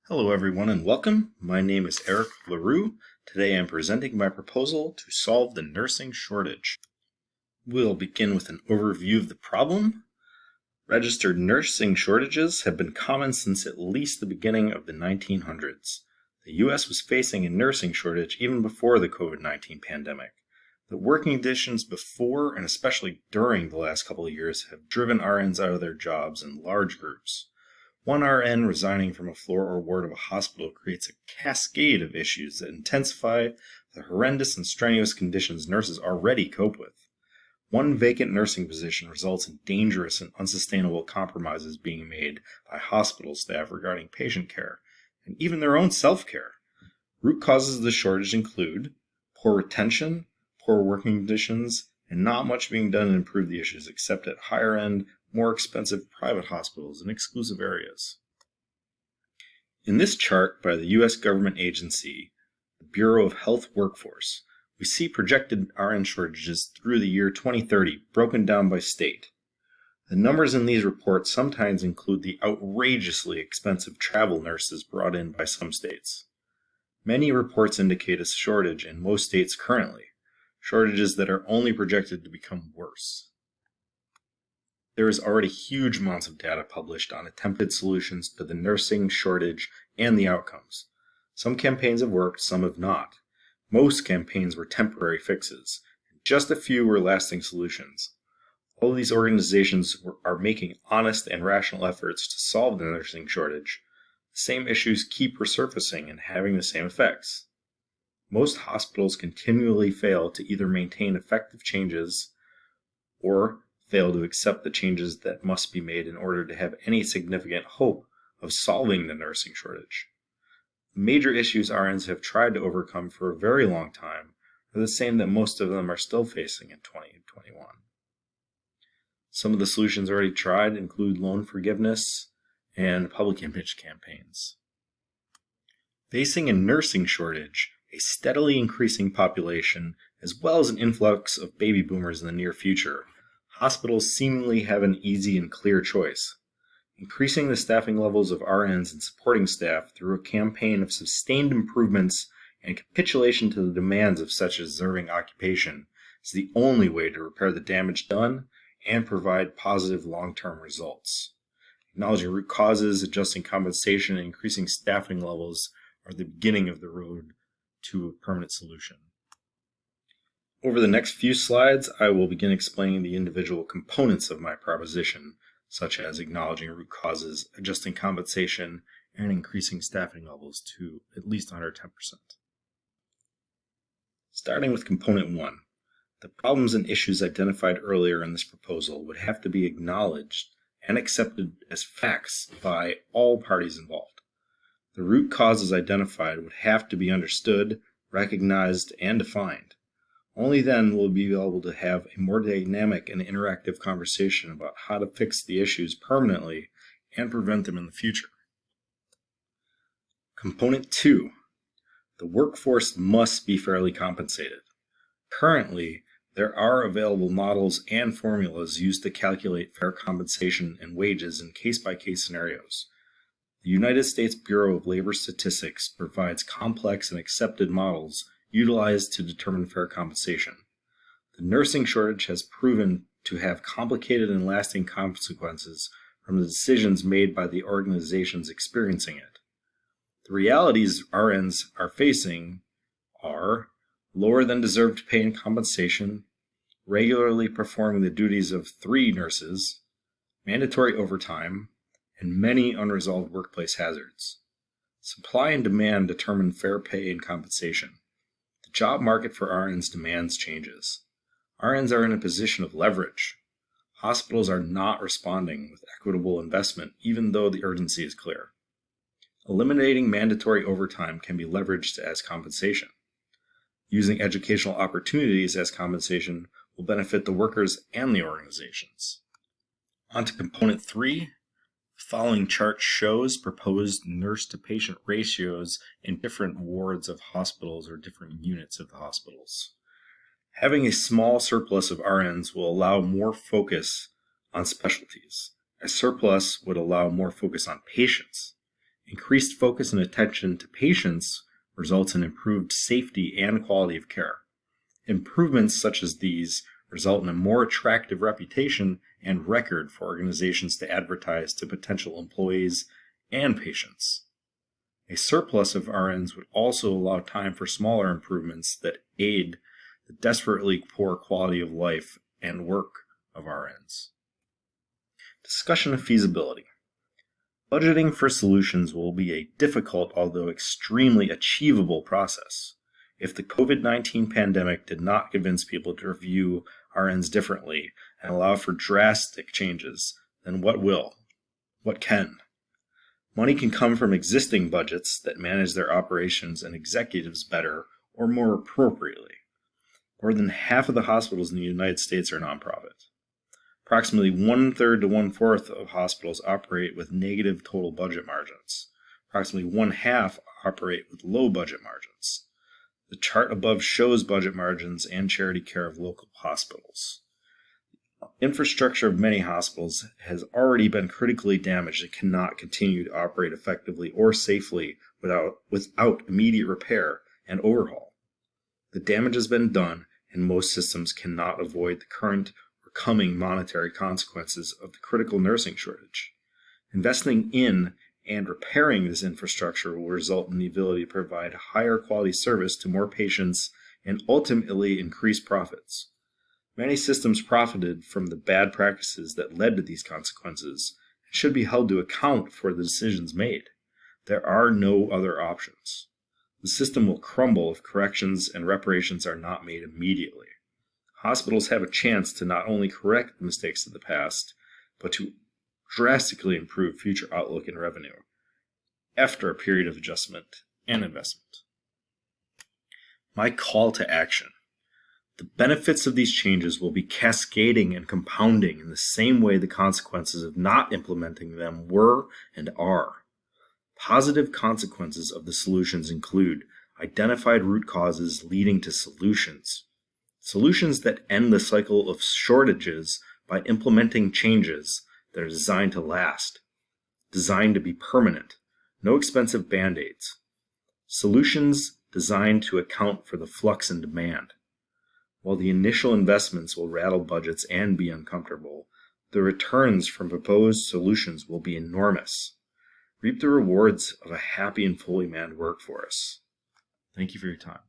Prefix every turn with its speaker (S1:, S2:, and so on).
S1: Hello everyone and welcome. My name is Eric LaRue. Today I'm presenting my proposal to solve the nursing shortage. We'll begin with an overview of the problem. Registered nursing shortages have been common since at least the beginning of the 1900s. The U.S. was facing a nursing shortage even before the COVID-19 pandemic. The working conditions before and especially during the last couple of years have driven RNs out of their jobs in large groups. One RN resigning from a floor or ward of a hospital creates a cascade of issues that intensify the horrendous and strenuous conditions nurses already cope with. One vacant nursing position results in dangerous and unsustainable compromises being made by hospital staff regarding patient care, and even their own self-care. Root causes of the shortage include poor retention, poor working conditions, and not much being done to improve the issues except at higher-end, more expensive private hospitals in exclusive areas. In this chart by the U.S. government agency, the Bureau of Health Workforce, we see projected RN shortages through the year 2030 broken down by state. The numbers in these reports sometimes include the outrageously expensive travel nurses brought in by some states. Many reports indicate a shortage in most states currently, shortages that are only projected to become worse. There is already huge amounts of data published on attempted solutions to the nursing shortage and the outcomes. Some campaigns have worked, some have not. Most campaigns were temporary fixes, and just a few were lasting solutions. All of these organizations are making honest and rational efforts to solve the nursing shortage. The same issues keep resurfacing and having the same effects. Most hospitals continually fail to either maintain effective changes or fail to accept the changes that must be made in order to have any significant hope of solving the nursing shortage. The major issues RNs have tried to overcome for a very long time are the same that most of them are still facing in 2021. Some of the solutions already tried include loan forgiveness and public image campaigns. Facing a nursing shortage, a steadily increasing population, as well as an influx of baby boomers in the near future, hospitals seemingly have an easy and clear choice. Increasing the staffing levels of RNs and supporting staff through a campaign of sustained improvements and capitulation to the demands of such a deserving occupation is the only way to repair the damage done and provide positive long-term results. Acknowledging root causes, adjusting compensation, and increasing staffing levels are the beginning of the road to a permanent solution. Over the next few slides, I will begin explaining the individual components of my proposition, such as acknowledging root causes, adjusting compensation, and increasing staffing levels to at least 110%. Starting with component 1, the problems and issues identified earlier in this proposal would have to be acknowledged and accepted as facts by all parties involved. The root causes identified would have to be understood, recognized, and defined. Only then will we be able to have a more dynamic and interactive conversation about how to fix the issues permanently and prevent them in the future. Component 2. The workforce must be fairly compensated. Currently, there are available models and formulas used to calculate fair compensation and wages in case-by-case scenarios. The United States Bureau of Labor Statistics provides complex and accepted models utilized to determine fair compensation. The nursing shortage has proven to have complicated and lasting consequences from the decisions made by the organizations experiencing it. The realities RNs are facing are lower than deserved pay and compensation, regularly performing the duties of 3 nurses, mandatory overtime, and many unresolved workplace hazards. Supply and demand determine fair pay and compensation. The job market for RNs demands changes. RNs are in a position of leverage. Hospitals are not responding with equitable investment, even though the urgency is clear. Eliminating mandatory overtime can be leveraged as compensation. Using educational opportunities as compensation will benefit the workers and the organizations. On to component 3. The following chart shows proposed nurse-to-patient ratios in different wards of hospitals or different units of the hospitals. Having a small surplus of RNs will allow more focus on specialties. A surplus would allow more focus on patients. Increased focus and attention to patients results in improved safety and quality of care. Improvements such as these result in a more attractive reputation and record for organizations to advertise to potential employees and patients. A surplus of RNs would also allow time for smaller improvements that aid the desperately poor quality of life and work of RNs. Discussion of feasibility. Budgeting for solutions will be a difficult, although extremely achievable process. If the COVID-19 pandemic did not convince people to review RNs differently and allow for drastic changes, then what will? What can? Money can come from existing budgets that manage their operations and executives better or more appropriately. More than half of the hospitals in the United States are nonprofit. Approximately 1/3 to 1/4 of hospitals operate with negative total budget margins. Approximately 1/2 operate with low budget margins. The chart above shows budget margins and charity care of local hospitals. Infrastructure of many hospitals has already been critically damaged and cannot continue to operate effectively or safely without immediate repair and overhaul. The damage has been done, and most systems cannot avoid the current or coming monetary consequences of the critical nursing shortage. Investing in and repairing this infrastructure will result in the ability to provide higher quality service to more patients and ultimately increase profits. Many systems profited from the bad practices that led to these consequences and should be held to account for the decisions made. There are no other options. The system will crumble if corrections and reparations are not made immediately. Hospitals have a chance to not only correct the mistakes of the past, but to drastically improve future outlook and revenue after a period of adjustment and investment. My call to action. The benefits of these changes will be cascading and compounding in the same way the consequences of not implementing them were and are. Positive consequences of the solutions include identified root causes leading to solutions. Solutions that end the cycle of shortages by implementing changes that are designed to last, designed to be permanent, no expensive band-aids. Solutions designed to account for the flux in demand. While the initial investments will rattle budgets and be uncomfortable, the returns from proposed solutions will be enormous. Reap the rewards of a happy and fully manned workforce. Thank you for your time.